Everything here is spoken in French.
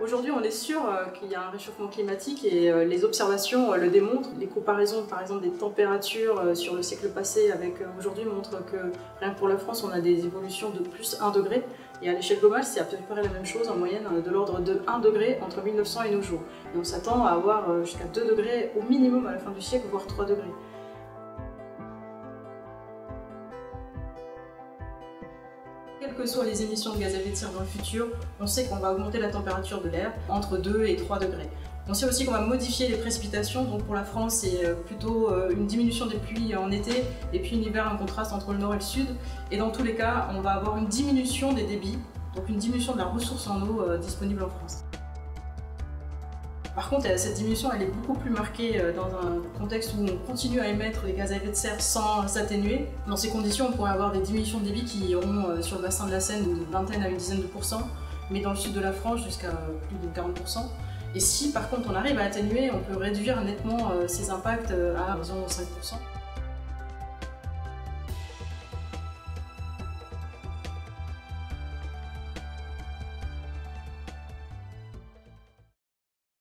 Aujourd'hui, on est sûr qu'il y a un réchauffement climatique et les observations le démontrent. Les comparaisons, par exemple, des températures sur le siècle passé avec aujourd'hui montrent que rien que pour la France, on a des évolutions de plus 1 degré. Et à l'échelle globale, c'est à peu près la même chose, en moyenne de l'ordre de 1 degré entre 1900 et nos jours. Et on s'attend à avoir jusqu'à 2 degrés au minimum à la fin du siècle, voire 3 degrés. Quelles que soient les émissions de gaz à effet de serre dans le futur, on sait qu'on va augmenter la température de l'air entre 2 et 3 degrés. On sait aussi qu'on va modifier les précipitations, donc pour la France c'est plutôt une diminution des pluies en été et puis en hiver un contraste entre le nord et le sud. Et dans tous les cas, on va avoir une diminution des débits, donc une diminution de la ressource en eau disponible en France. Par contre, cette diminution elle est beaucoup plus marquée dans un contexte où on continue à émettre des gaz à effet de serre sans s'atténuer. Dans ces conditions, on pourrait avoir des diminutions de débit qui iront sur le bassin de la Seine d'une vingtaine à une dizaine de pourcents, mais dans le sud de la France jusqu'à plus de 40%. Et si par contre on arrive à atténuer, on peut réduire nettement ces impacts à environ 5%.